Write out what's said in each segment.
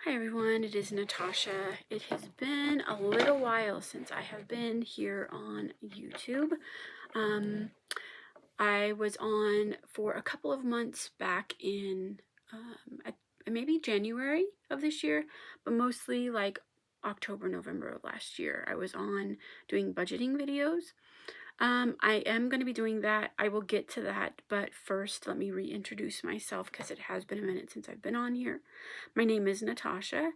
Hi everyone, it is Natasha. It has been a little while since I have been here on YouTube. I was on for a couple of months back in maybe January of this year, but mostly like October, November of last year. I was on doing budgeting videos. I am going to be doing that. I will get to that, but first let me reintroduce myself because it has been a minute since I've been on here. My name is Natasha.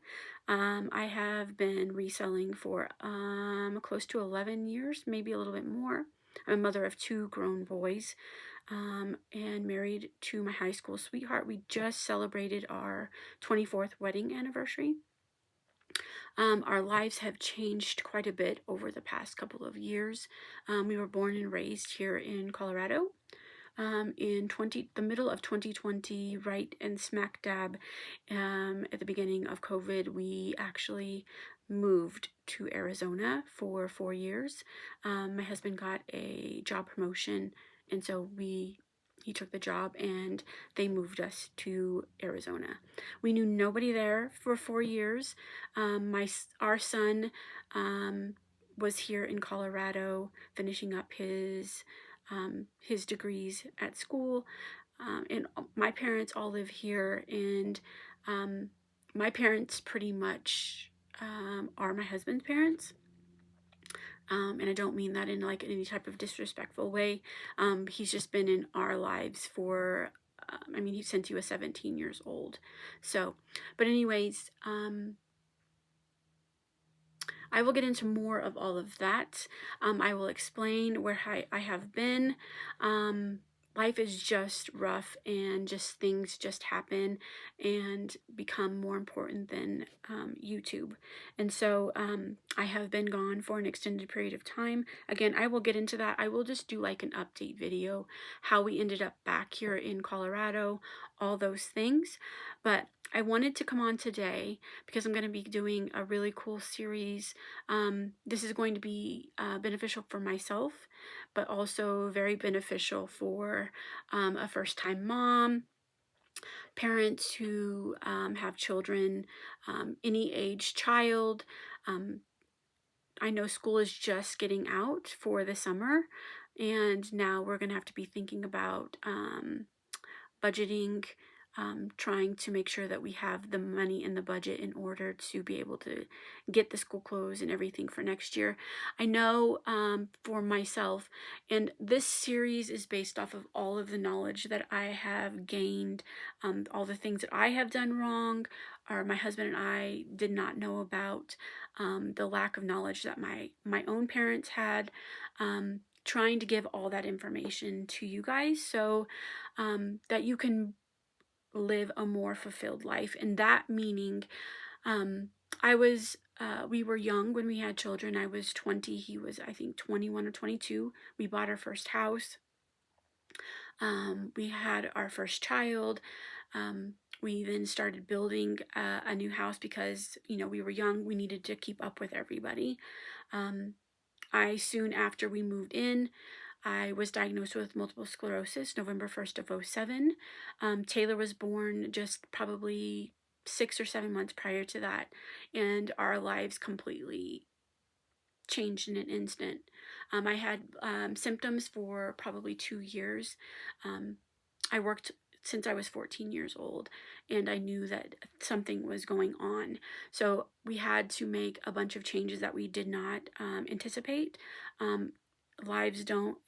I have been reselling for close to 11 years, maybe a little bit more. I'm a mother of two grown boys and married to my high school sweetheart. We just celebrated our 24th wedding anniversary. Our lives have changed quite a bit over the past couple of years. We were born and raised here in Colorado. In the middle of 2020, right and smack dab at the beginning of COVID, we actually moved to Arizona for 4 years. My husband got a job promotion, and so he took the job and they moved us to Arizona. We knew nobody there for 4 years. Our son was here in Colorado finishing up his degrees at school, and my parents all live here, and my parents pretty much are my husband's parents. And I don't mean that in like any type of disrespectful way. He's just been in our lives for, since he was 17 years old. So, but anyways, I will get into more of all of that. I will explain where I have been. Life is just rough, and just things just happen and become more important than YouTube. And so I have been gone for an extended period of time. Again, I will get into that. I will just do like an update video, how we ended up back here in Colorado, all those things. But I wanted to come on today because I'm going to be doing a really cool series. This is going to be beneficial for myself, but also very beneficial for a first-time mom, parents who have children, any age child. I know school is just getting out for the summer, and now we're going to have to be thinking about budgeting, trying to make sure that we have the money in the budget in order to be able to get the school clothes and everything for next year. I know for myself, and this series is based off of all of the knowledge that I have gained, all the things that I have done wrong, or my husband and I did not know about, the lack of knowledge that my own parents had, trying to give all that information to you guys so that you can live a more fulfilled life. And that meaning, we were young when we had children. I was 20, he was, I think, 21 or 22. We bought our first house. We had our first child. We then started building a new house because, we were young. We needed to keep up with everybody. Soon after we moved in, I was diagnosed with multiple sclerosis November 1st of 2007. Taylor was born just probably 6 or 7 months prior to that, and our lives completely changed in an instant. I had symptoms for probably 2 years. I worked since I was 14 years old, and I knew that something was going on. So we had to make a bunch of changes that we did not anticipate. Lives don't,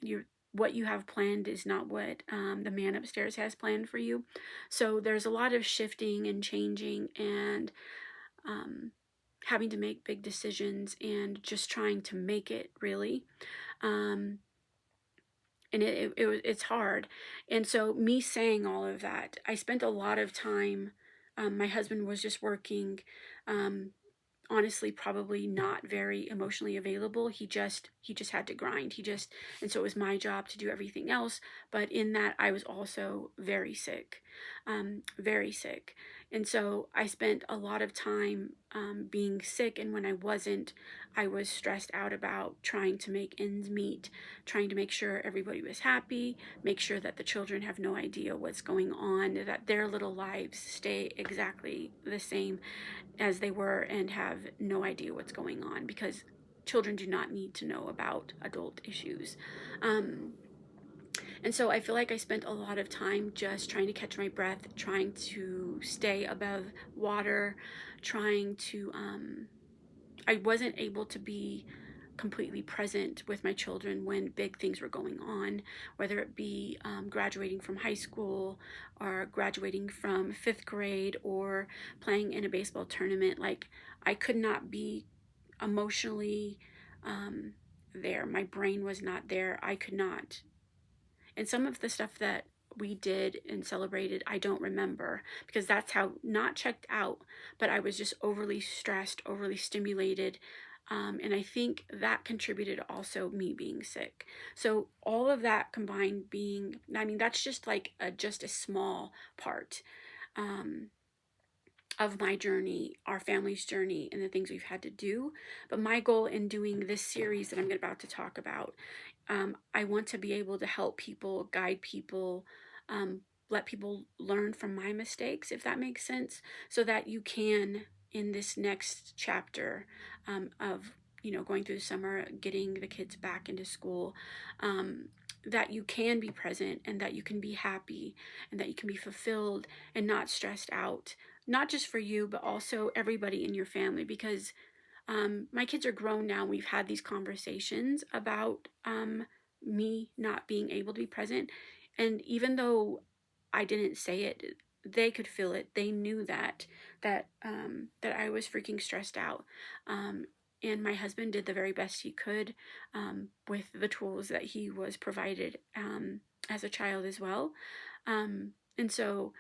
what you have planned is not what the man upstairs has planned for you. So there's a lot of shifting and changing, and having to make big decisions and just trying to make it, really. And it's hard. And so me saying all of that, I spent a lot of time, my husband was just working, honestly probably not very emotionally available. He just had to grind. And so it was my job to do everything else. But in that, I was also very sick, very sick. And so I spent a lot of time being sick, and when I wasn't, I was stressed out about trying to make ends meet, trying to make sure everybody was happy, make sure that the children have no idea what's going on, that their little lives stay exactly the same as they were, and have no idea what's going on, because children do not need to know about adult issues. Um, and so I feel like I spent a lot of time just trying to catch my breath, trying to stay above water, trying to, I wasn't able to be completely present with my children when big things were going on, whether it be graduating from high school, or graduating from fifth grade, or playing in a baseball tournament. Like, I could not be emotionally um, there. My brain was not there. I could not. And some of the stuff that we did and celebrated, I don't remember, because that's how, not checked out, but I was just overly stressed, overly stimulated. And I think that contributed also me being sick. So all of that combined being, I mean, that's just like just a small part. Um, of my journey, our family's journey, and the things we've had to do. But my goal in doing this series that I'm about to talk about, I want to be able to help people, guide people, let people learn from my mistakes, if that makes sense, so that you can, in this next chapter of, going through the summer, getting the kids back into school, that you can be present, and that you can be happy, and that you can be fulfilled and not stressed out, not just for you, but also everybody in your family. Because my kids are grown now. We've had these conversations about me not being able to be present. And even though I didn't say it, they could feel it. They knew that I was freaking stressed out. Um, and my husband did the very best he could with the tools that he was provided as a child as well. And so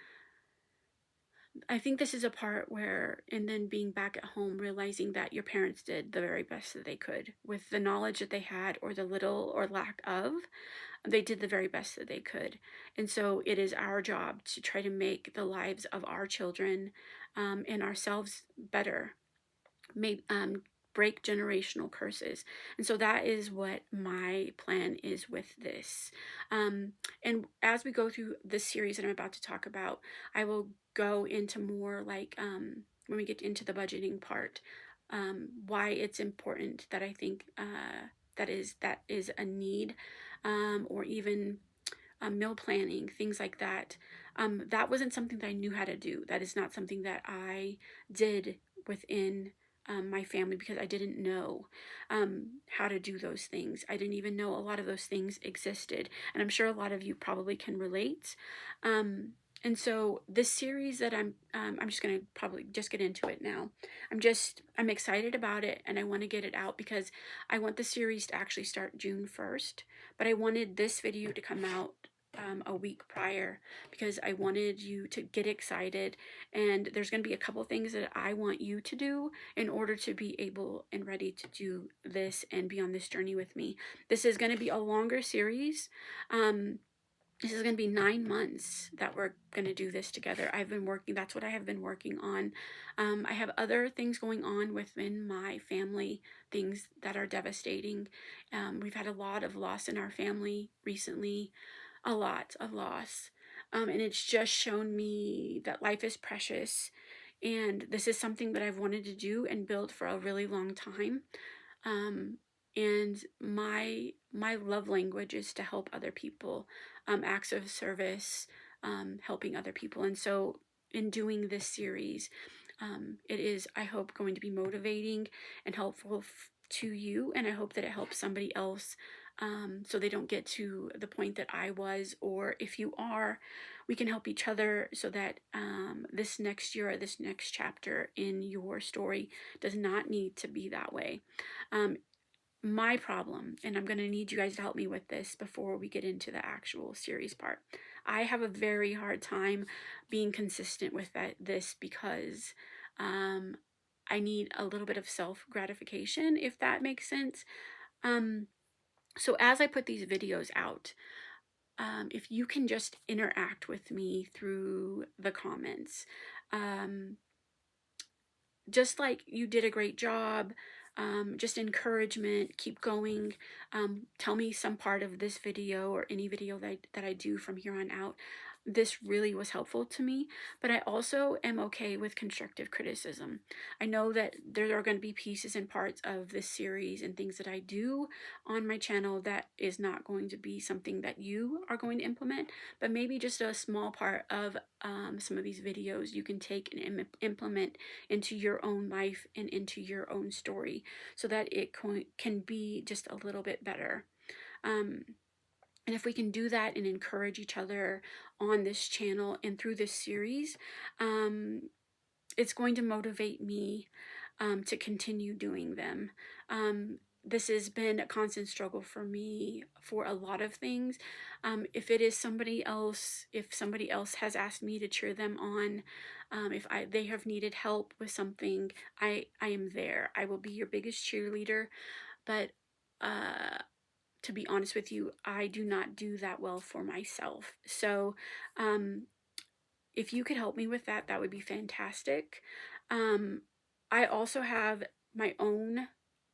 I think this is a part where, and then being back at home, realizing that your parents did the very best that they could with the knowledge that they had, or the little or lack of, they did the very best that they could. And so it is our job to try to make the lives of our children and ourselves better, maybe break generational curses. And so that is what my plan is with this. And as we go through this series that I'm about to talk about, I will go into more like when we get into the budgeting part, why it's important, that I think that is a need, or even meal planning, things like that. That wasn't something that I knew how to do. That is not something that I did within my family, because I didn't know how to do those things. I didn't even know a lot of those things existed. And I'm sure a lot of you probably can relate. And so this series that I'm just going to probably just get into it now. I'm excited about it, and I want to get it out because I want the series to actually start June 1st, but I wanted this video to come out a week prior, because I wanted you to get excited. And there's going to be a couple things that I want you to do in order to be able and ready to do this and be on this journey with me. This is going to be a longer series. This is going to be 9 months that we're going to do this together. That's what I have been working on. I have other things going on within my family, things that are devastating. We've had a lot of loss in our family recently, a lot of loss. And it's just shown me that life is precious. And this is something that I've wanted to do and build for a really long time. And my love language is to help other people, acts of service, helping other people. And so in doing this series, it is, I hope, going to be motivating and helpful to you. And I hope that it helps somebody else, so they don't get to the point that I was. Or if you are, we can help each other, so that this next year, or this next chapter in your story does not need to be that way. My problem, and I'm going to need you guys to help me with this before we get into the actual series part. I have a very hard time being consistent with this, because I need a little bit of self-gratification, if that makes sense. So as I put these videos out, if you can just interact with me through the comments, just like you did a great job, just encouragement, keep going. Tell me some part of this video or any video that I do from here on out. This really was helpful to me, but I also am okay with constructive criticism. I know that there are going to be pieces and parts of this series and things that I do on my channel that is not going to be something that you are going to implement, but maybe just a small part of some of these videos you can take and implement into your own life and into your own story so that it can be just a little bit better. And if we can do that and encourage each other on this channel and through this series, it's going to motivate me to continue doing them. This has been a constant struggle for me for a lot of things. If it is somebody else, if somebody else has asked me to cheer them on, if they have needed help with something, I am there. I will be your biggest cheerleader. But to be honest with you, I do not do that well for myself. So if you could help me with that, that would be fantastic. I also have my own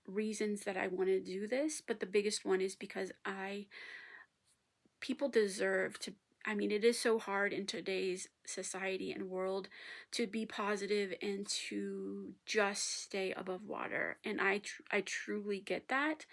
reasons that I want to do this, but the biggest one is because people deserve to, I mean, it is so hard in today's society and world to be positive and to just stay above water. And I truly get that.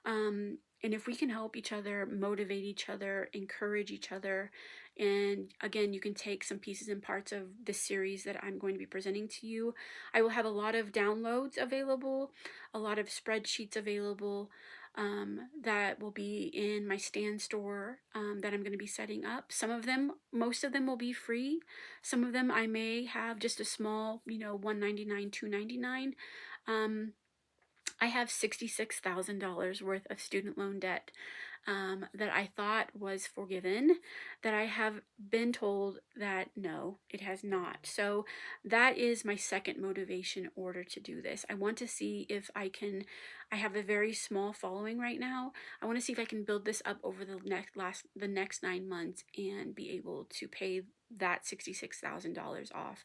And if we can help each other, motivate each other, encourage each other, and again, you can take some pieces and parts of the series that I'm going to be presenting to you. I will have a lot of downloads available, a lot of spreadsheets available that will be in my stand store that I'm going to be setting up. Some of them, most of them will be free. Some of them I may have just a small, $1.99, $2.99. I have $66,000 worth of student loan debt that I thought was forgiven, that I have been told that no, it has not. So that is my second motivation in order to do this. I want to see if I have a very small following right now. I want to see if I can build this up over the next 9 months and be able to pay that $66,000 off.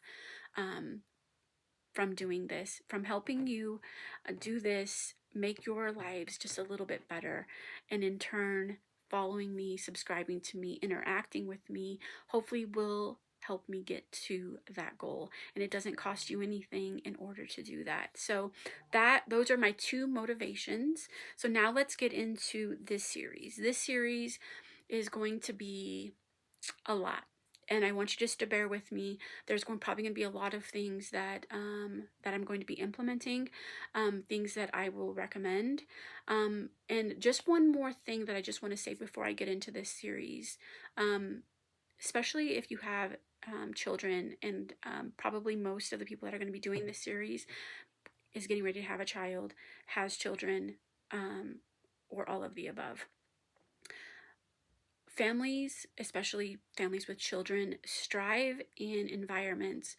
From doing this, from helping you do this, make your lives just a little bit better, and in turn, following me, subscribing to me, interacting with me, hopefully will help me get to that goal. And it doesn't cost you anything in order to do that. So those are my two motivations. So now let's get into this series. This series is going to be a lot, and I want you just to bear with me. There's probably going to be a lot of things that that I'm going to be implementing, things that I will recommend. And just one more thing that I just want to say before I get into this series, especially if you have children, and probably most of the people that are going to be doing this series is getting ready to have a child, has children, or all of the above. Families, especially families with children, strive in environments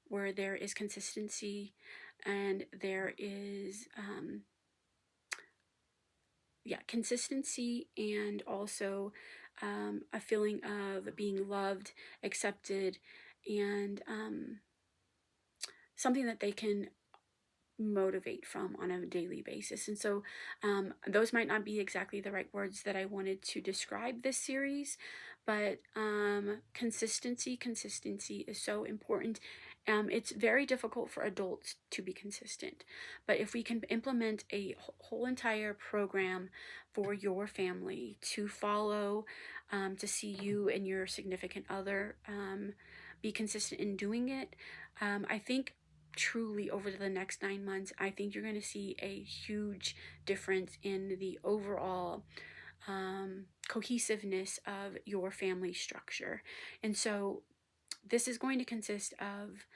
where there is consistency and there is, consistency, and also a feeling of being loved, accepted, and something that they can motivate from on a daily basis. And so those might not be exactly the right words that I wanted to describe this series, but consistency is so important. It's very difficult for adults to be consistent, but if we can implement a whole entire program for your family to follow, to see you and your significant other be consistent in doing it, I think truly over the next 9 months, I think you're going to see a huge difference in the overall cohesiveness of your family structure. And so this is going to consist of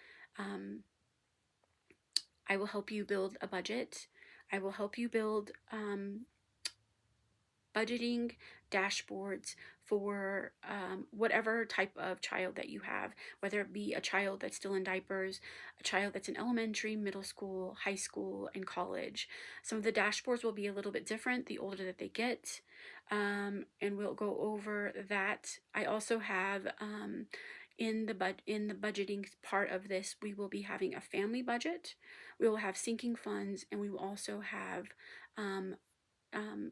I will help you build a budget. I will help you build budgeting dashboards for whatever type of child that you have, whether it be a child that's still in diapers, a child that's in elementary, middle school, high school, and college. Some of the dashboards will be a little bit different the older that they get, and we'll go over that. I also have in the budgeting part of this, we will be having a family budget, we will have sinking funds, and we will also have um, um,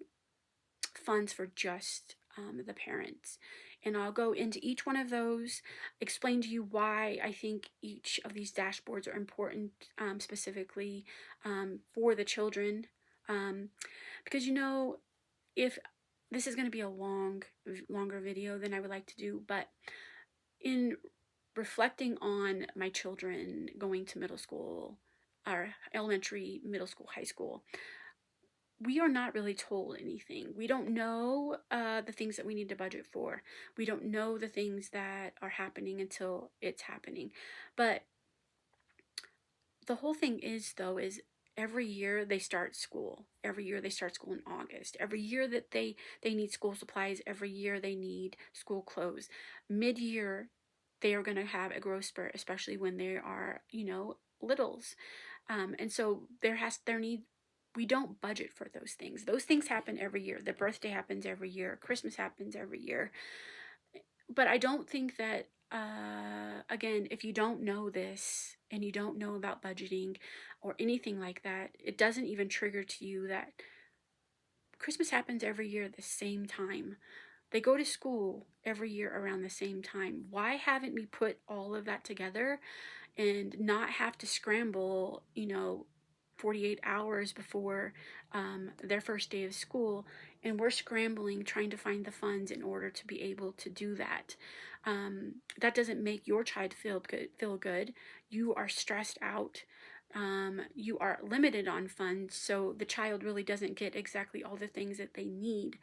funds for just the parents. And I'll go into each one of those, explain to you why I think each of these dashboards are important, specifically for the children. Um, because if this is going to be a longer video than I would like to do, but in reflecting on my children going to middle school, or elementary, middle school, high school, we are not really told anything. We don't know the things that we need to budget for. We don't know the things that are happening until it's happening. But the whole thing is, though, is every year they start school. Every year they start school in August. Every year that they need school supplies. Every year they need school clothes. Mid-year, they are going to have a growth spurt, especially when they are, littles. And so we don't budget for those things. Those things happen every year. Their birthday happens every year. Christmas happens every year. But I don't think that, again, if you don't know this and you don't know about budgeting or anything like that, it doesn't even trigger to you that Christmas happens every year at the same time. They go to school every year around the same time. Why haven't we put all of that together and not have to scramble, 48 hours before their first day of school, and we're scrambling trying to find the funds in order to be able to do that. That doesn't make your child feel good. You are stressed out. You are limited on funds, so the child really doesn't get exactly all the things that they need.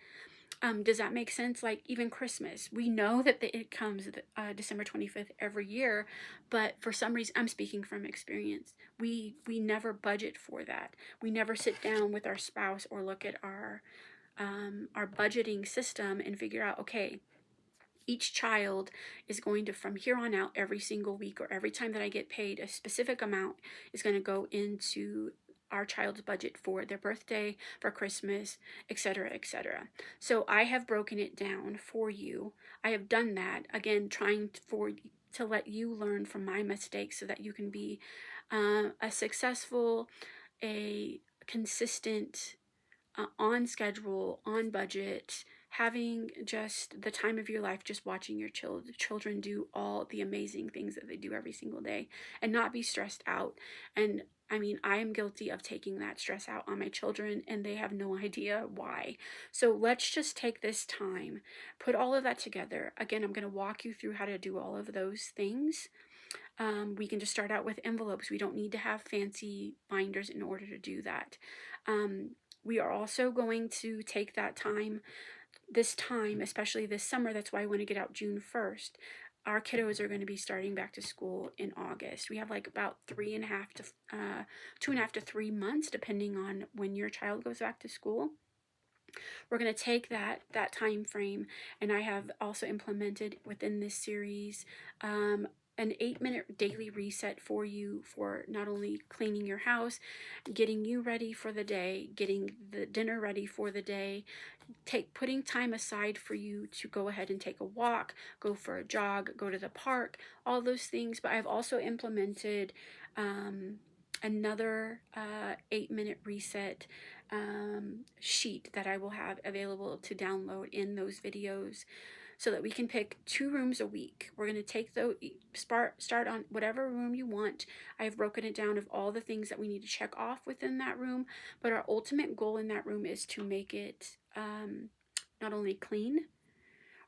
Does that make sense? Like even Christmas, we know that it comes December 25th every year, but for some reason, I'm speaking from experience, we never budget for that. We never sit down with our spouse or look at our budgeting system and figure out, okay, each child is going to, from here on out, every single week or every time that I get paid, a specific amount is going to go into our child's budget for their birthday, for Christmas, etc., etc. So I have broken it down for you. I have done that, again, trying to let you learn from my mistakes so that you can be a successful, a consistent, on schedule, on budget, having just the time of your life, just watching your children do all the amazing things that they do every single day and not be stressed out. And I mean, I am guilty of taking that stress out on my children, and they have no idea why. So let's just take this time, put all of that together. Again, I'm going to walk you through how to do all of those things. We can just start out with envelopes. We don't need to have fancy binders in order to do that. We are also going to take that time, especially this summer. That's why I want to get out June 1st. Our kiddos are going to be starting back to school in August. We have like about 2.5 to 3 months, depending on when your child goes back to school. We're going to take that time frame, and I have also implemented within this series an 8-minute daily reset for you, for not only cleaning your house, getting you ready for the day, getting the dinner ready for the day, putting time aside for you to go ahead and take a walk, go for a jog, go to the park, all those things. But I've also implemented another 8-minute reset sheet that I will have available to download in those videos, so that we can pick 2 rooms a week. We're going to take start on whatever room you want. I've broken it down of all the things that we need to check off within that room, but our ultimate goal in that room is to make it not only clean,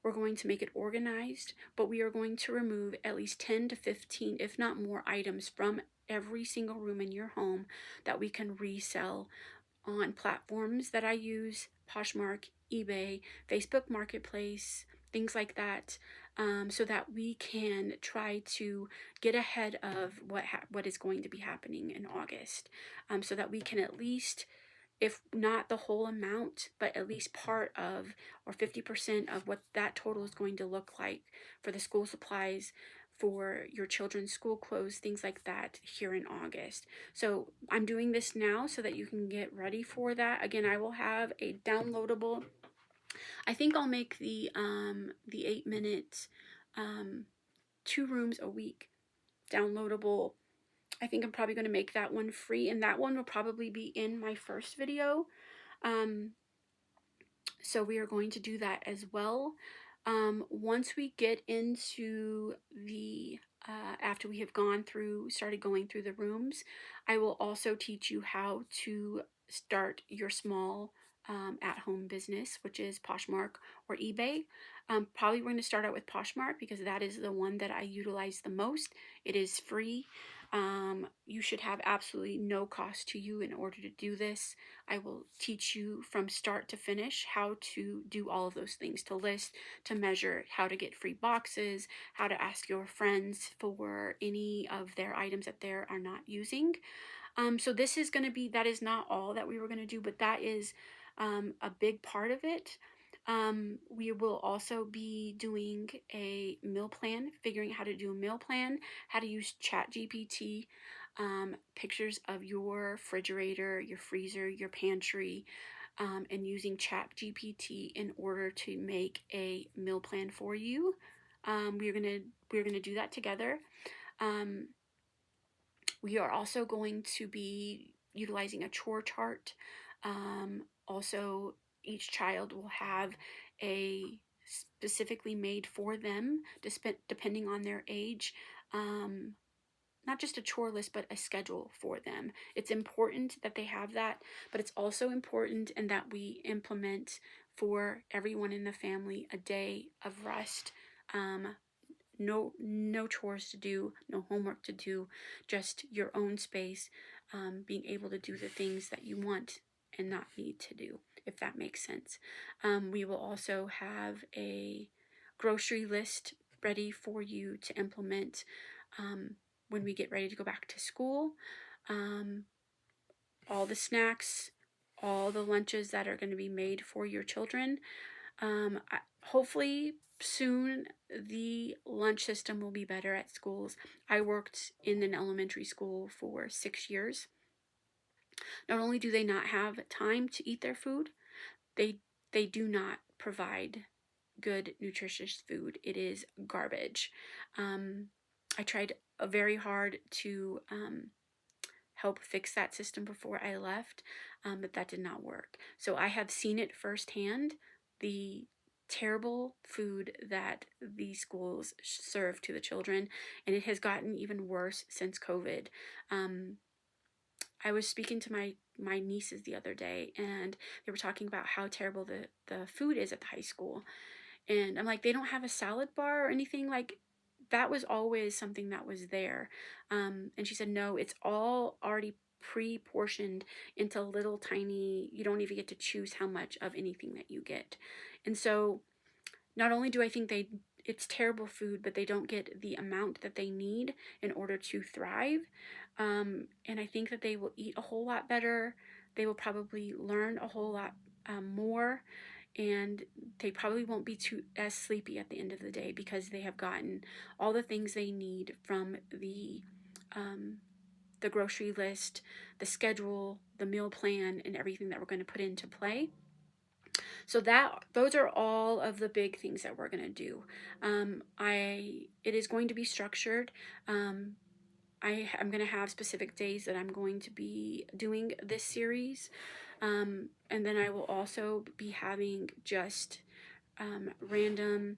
we're going to make it organized, but we are going to remove at least 10 to 15, if not more, items from every single room in your home that we can resell on platforms that I use: Poshmark, eBay, Facebook Marketplace, things like that, so that we can try to get ahead of what is going to be happening in August, so that we can at least, if not the whole amount, but at least part of, or 50% of what that total is going to look like for the school supplies, for your children's school clothes, things like that, here in August. So I'm doing this now so that you can get ready for that. Again, I will have a downloadable, I think I'll make the 8-minute 2 rooms a week, downloadable. I think I'm probably going to make that one free, and that one will probably be in my first video. So we are going to do that as well. Once we get into the after we have started going through the rooms, I will also teach you how to start your small at-home business, which is Poshmark or eBay. Probably we're going to start out with Poshmark because that is the one that I utilize the most. It is free. You should have absolutely no cost to you in order to do this. I will teach you from start to finish how to do all of those things, to list, to measure, how to get free boxes, how to ask your friends for any of their items that they are not using. So this is going to be, that is not all that we were going to do, but that is a big part of it. We will also be doing a meal plan, figuring out how to do a meal plan, how to use ChatGPT, pictures of your refrigerator, your freezer, your pantry, and using ChatGPT in order to make a meal plan for you. We're gonna do that together. We are also going to be utilizing a chore chart. Also, each child will have a specifically made for them, depending on their age. Not just a chore list, but a schedule for them. It's important that they have that, but it's also important and that we implement for everyone in the family a day of rest. No chores to do, no homework to do, just your own space, being able to do the things that you want and not need to do, if that makes sense. We will also have a grocery list ready for you to implement when we get ready to go back to school. All the snacks, all the lunches that are going to be made for your children. Hopefully soon the lunch system will be better at schools. I worked in an elementary school for 6 years. Not only do they not have time to eat their food, they do not provide good nutritious food. It is garbage. I tried very hard to help fix that system before I left, but that did not work. So I have seen it firsthand, the terrible food that these schools serve to the children, and it has gotten even worse since COVID. I was speaking to my nieces the other day, and they were talking about how terrible the food is at the high school. And I'm like, they don't have a salad bar or anything? Like, that was always something that was there. And she said, no, it's all already pre-portioned into little tiny, you don't even get to choose how much of anything that you get. And so not only do I think it's terrible food, but they don't get the amount that they need in order to thrive. And I think that they will eat a whole lot better. They will probably learn a whole lot more, and they probably won't be as sleepy at the end of the day because they have gotten all the things they need from the grocery list, the schedule, the meal plan, and everything that we're going to put into play. So those are all of the big things that we're going to do. It is going to be structured. I'm going to have specific days that I'm going to be doing this series. And then I will also be having just random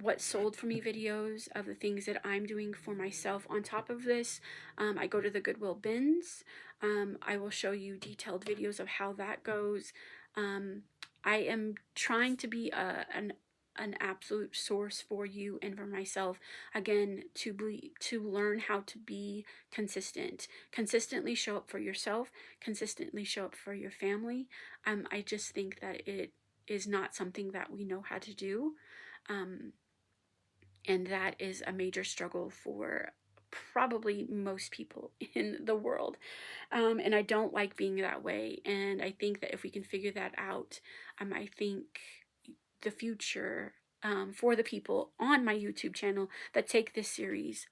what sold for me videos of the things that I'm doing for myself. On top of this, I go to the Goodwill bins. I will show you detailed videos of how that goes. I am trying to be an absolute source for you and for myself, again, to learn how to be consistently show up for yourself, consistently show up for your family. I just think that it is not something that we know how to do, and that is a major struggle for probably most people in the world. And I don't like being that way, and I think that if we can figure that out, I think the future for the people on my YouTube channel that take this series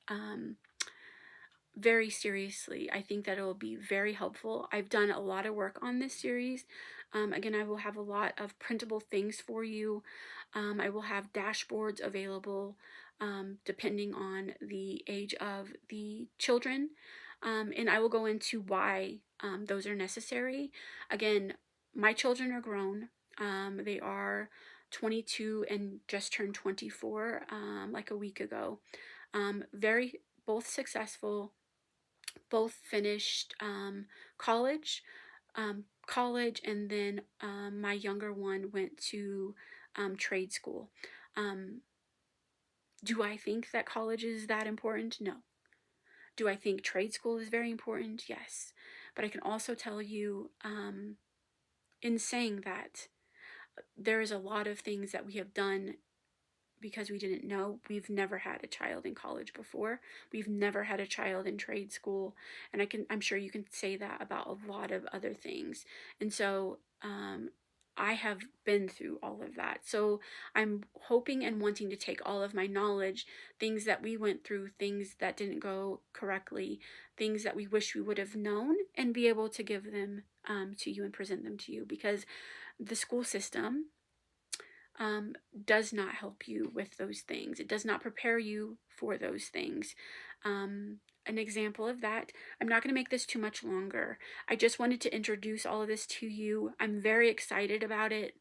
very seriously, I think that it will be very helpful. I've done a lot of work on this series. Again, I will have a lot of printable things for you. I will have dashboards available. depending on the age of the children. And I will go into why those are necessary. Again, my children are grown. They are 22 and just turned 24 like a week ago. Very both successful, both finished college, and then my younger one went to trade school. Um, do I think that college is that important? No. Do I think trade school is very important? Yes. But I can also tell you, in saying that, there is a lot of things that we have done because we didn't know. We've never had a child in college before. We've never had a child in trade school. And I'm sure you can say that about a lot of other things. And so, I have been through all of that. So I'm hoping and wanting to take all of my knowledge, things that we went through, things that didn't go correctly, things that we wish we would have known, and be able to give them to you and present them to you, because the school system does not help you with those things. It does not prepare you for those things. An example of that, I'm not going to make this too much longer. I just wanted to introduce all of this to you. I'm very excited about it.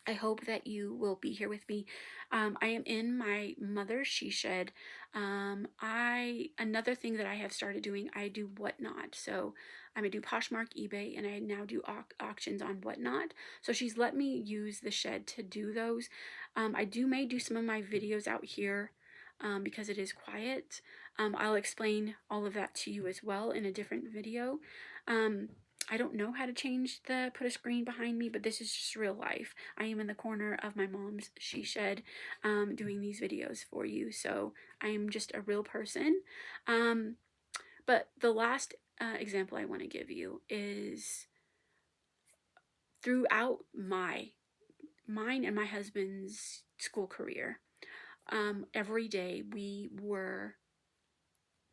I hope that you will be here with me. I am in my mother's she shed. Another thing that I have started doing, I do Whatnot. So I'm gonna do Poshmark, eBay, and I now do auctions on Whatnot. So she's let me use the shed to do those. I may do some of my videos out here because it is quiet. I'll explain all of that to you as well in a different video. I don't know how to put a screen behind me, but this is just real life. I am in the corner of my mom's she shed doing these videos for you. So I am just a real person. But the last example I want to give you is throughout mine and my husband's school career. Every day we were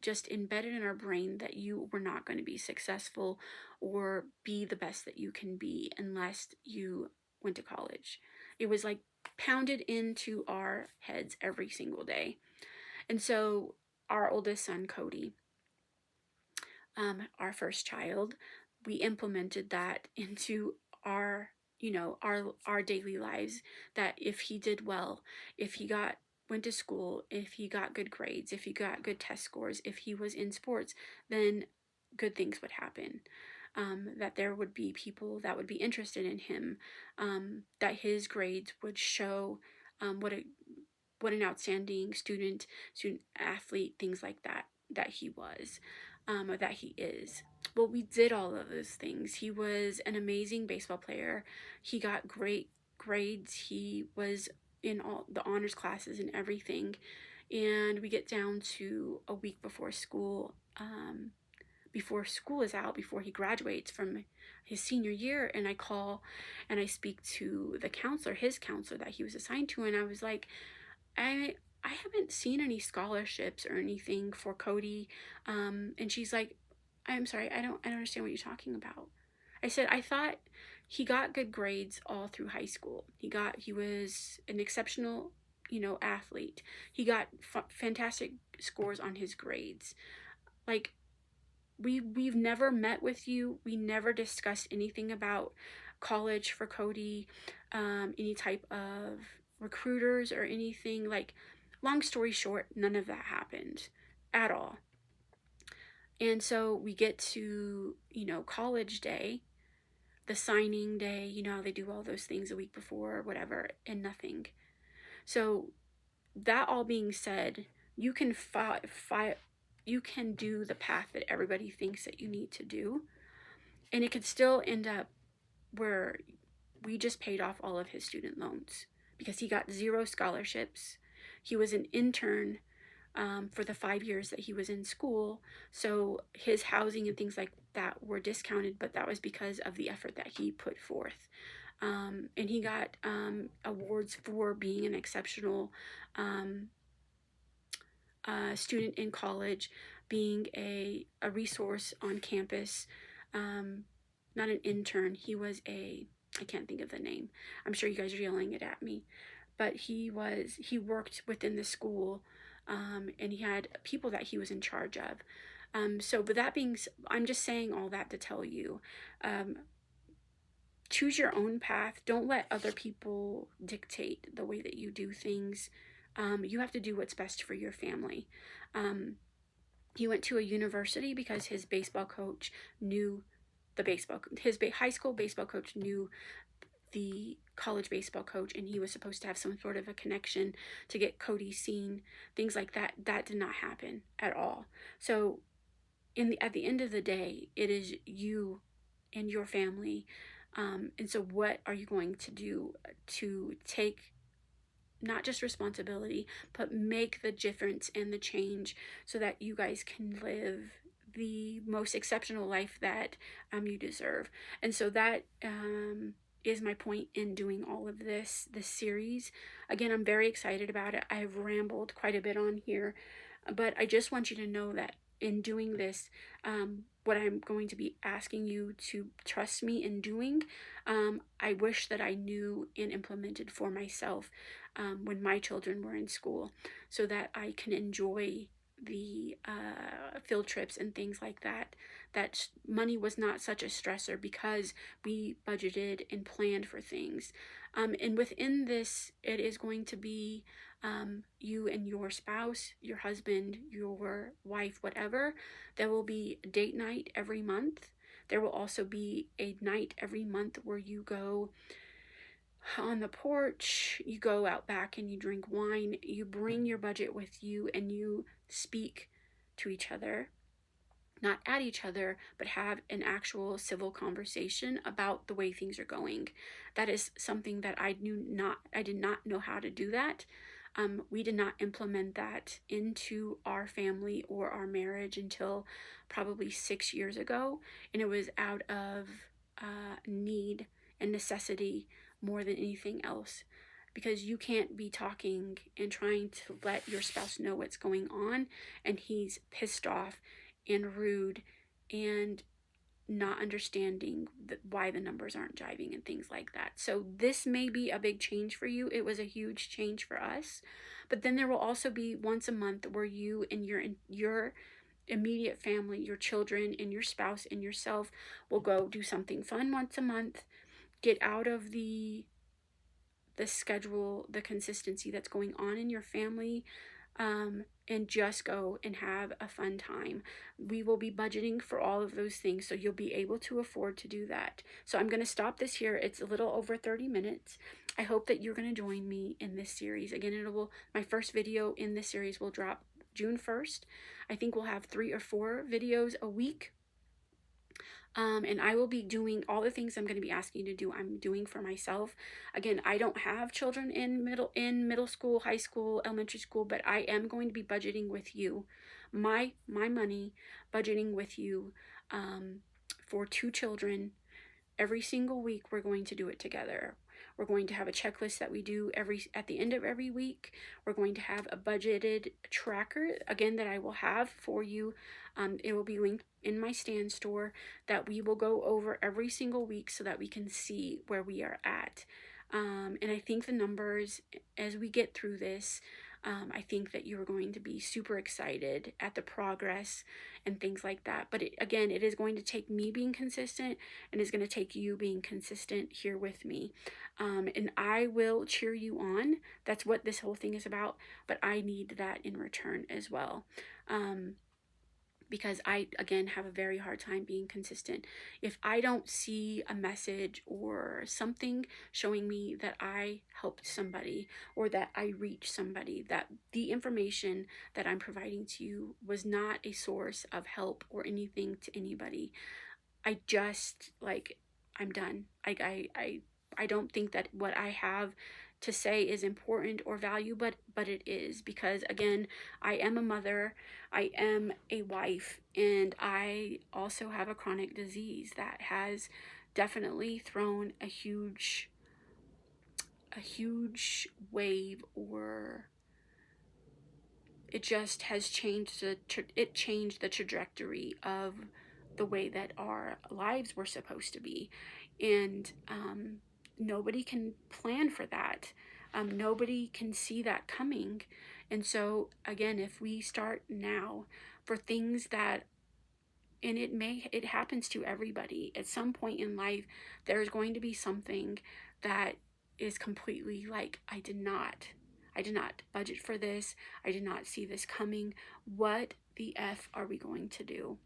just embedded in our brain that you were not going to be successful or be the best that you can be unless you went to college. It was like pounded into our heads every single day. And so our oldest son, Cody, our first child, we implemented that into our our daily lives, that if he did well, if he went to school, if he got good grades, if he got good test scores, if he was in sports, then good things would happen. That there would be people that would be interested in him, that his grades would show what an outstanding student athlete, things like that he was, or that he is. Well, we did all of those things. He was an amazing baseball player. He got great grades. He was in all the honors classes and everything. And we get down to a week before school is out, before he graduates from his senior year, and I call and I speak to his counselor that he was assigned to, and I was like, I haven't seen any scholarships or anything for Cody. And she's like, I'm sorry, I don't understand what you're talking about. I said, I thought he got good grades all through high school. He was an exceptional, athlete. He got fantastic scores on his grades. Like, we've never met with you. We never discussed anything about college for Cody, any type of recruiters or anything. Like, long story short, none of that happened at all. And so we get to, college day, the signing day, how they do all those things a week before or whatever, and nothing. So that all being said, you can you can do the path that everybody thinks that you need to do, and it could still end up where we just paid off all of his student loans because he got 0 scholarships. He was an intern for the 5 years that he was in school, so his housing and things like that were discounted, but that was because of the effort that he put forth. And he got awards for being an exceptional student in college, being a resource on campus, not an intern. He was I can't think of the name. I'm sure you guys are yelling it at me. but he worked within the school, and he had people that he was in charge of. So, but that being, I'm just saying all that to tell you, um, choose your own path. Don't let other people dictate the way that you do things. You have to do what's best for your family. Um, he went to a university because his baseball coach knew his high school baseball coach knew the college baseball coach, and he was supposed to have some sort of a connection to get Cody seen, things like that. That did not happen at all. So at the end of the day, it is you and your family. And so what are you going to do to take not just responsibility, but make the difference and the change so that you guys can live the most exceptional life that you deserve? And so that is my point in doing all of this series. Again, I'm very excited about it. I've rambled quite a bit on here, but I just want you to know that in doing this, what I'm going to be asking you to trust me in doing, I wish that I knew and implemented for myself when my children were in school, so that I can enjoy the field trips and things like that. That money was not such a stressor because we budgeted and planned for things. And within this, it is going to be you and your spouse, your husband, your wife, whatever. There will be date night every month. There will also be a night every month where you go on the porch, you go out back and you drink wine, you bring your budget with you, and you speak to each other, not at each other, but have an actual civil conversation about the way things are going. That is something that I did not know how to do that. We did not implement that into our family or our marriage until probably 6 years ago, and it was out of need and necessity more than anything else, because you can't be talking and trying to let your spouse know what's going on and he's pissed off and rude and not understanding why the numbers aren't jiving and things like that. So this may be a big change for you. It was a huge change for us. But then there will also be once a month where you and your immediate family, your children and your spouse and yourself, will go do something fun once a month. Get out of the schedule, the consistency that's going on in your family, and just go and have a fun time. We will be budgeting for all of those things, so you'll be able to afford to do that. So I'm going to stop this here. It's a little over 30 minutes. I hope that you're going to join me in this series. Again, my first video in this series will drop June 1st. I think we'll have 3 or 4 videos a week. And I will be doing all the things I'm going to be asking you to do. I'm doing for myself. Again, I don't have children in middle school, high school, elementary school, but I am going to be budgeting with you, my money, budgeting with you, for 2 children. Every single week, we're going to do it together. We're going to have a checklist that we do at the end of every week. We're going to have a budgeted tracker, again, that I will have for you. It will be linked in my stand store, that we will go over every single week so that we can see where we are at. And I think the numbers, as we get through this, I think that you're going to be super excited at the progress and things like that. But again, it is going to take me being consistent, and it's going to take you being consistent here with me. And I will cheer you on. That's what this whole thing is about. But I need that in return as well. Because I, again, have a very hard time being consistent. If I don't see a message or something showing me that I helped somebody or that I reached somebody, that the information that I'm providing to you was not a source of help or anything to anybody, I just, I'm done. I don't think that what I have to say is important or value, but it is, because again, I am a mother, I am a wife, and I also have a chronic disease that has definitely thrown a huge wave, or it just has changed the trajectory of the way that our lives were supposed to be. And nobody can plan for that. Nobody can see that coming. And so again, if we start now for things that, and it happens to everybody at some point in life, there's going to be something that is completely like, I did not budget for this. I did not see this coming. What the F are we going to do?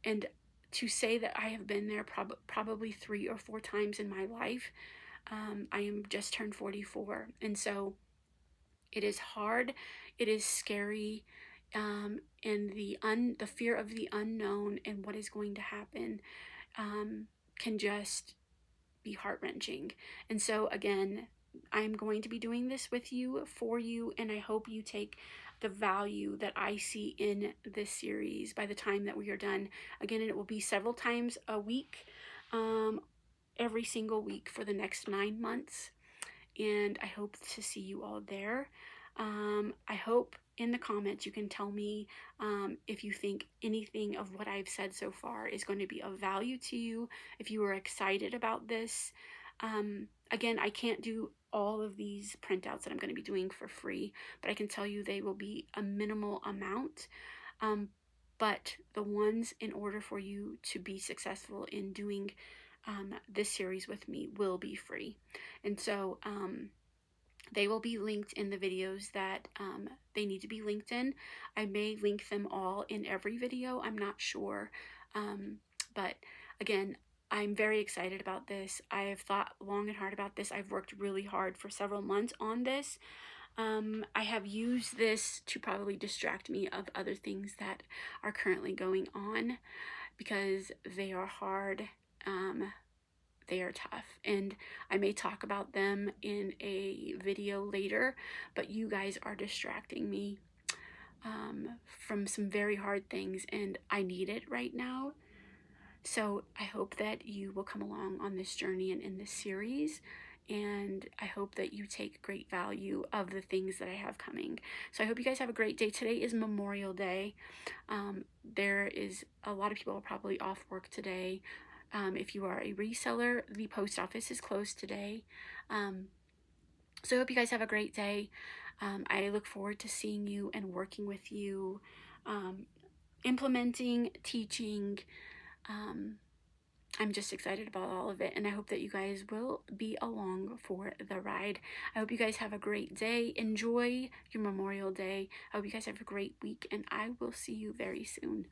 And to say that I have been there probably 3 or 4 times in my life. I am just turned 44. And so it is hard. It is scary. And the fear of the unknown and what is going to happen can just be heart-wrenching. And so again, I'm going to be doing this with you, for you, and I hope you take the value that I see in this series by the time that we are done. Again, it will be several times a week, every single week for the next 9 months, and I hope to see you all there. I hope in the comments you can tell me if you think anything of what I've said so far is going to be of value to you, if you are excited about this. Again, I can't do all of these printouts that I'm going to be doing for free, but I can tell you they will be a minimal amount. But the ones, in order for you to be successful in doing this series with me, will be free. And so they will be linked in the videos that they need to be linked in. I may link them all in every video, I'm not sure. But again, I'm very excited about this. I have thought long and hard about this. I've worked really hard for several months on this. I have used this to probably distract me of other things that are currently going on, because they are hard. They are tough, and I may talk about them in a video later, but you guys are distracting me from some very hard things, and I need it right now. So I hope that you will come along on this journey and in this series, and I hope that you take great value of the things that I have coming. So I hope you guys have a great day. Today is Memorial Day. There is a lot of people are probably off work today. If you are a reseller, the post office is closed today. So I hope you guys have a great day. I look forward to seeing you and working with you, implementing, teaching. I'm just excited about all of it, and I hope that you guys will be along for the ride. I hope you guys have a great day. Enjoy your Memorial Day. I hope you guys have a great week, and I will see you very soon.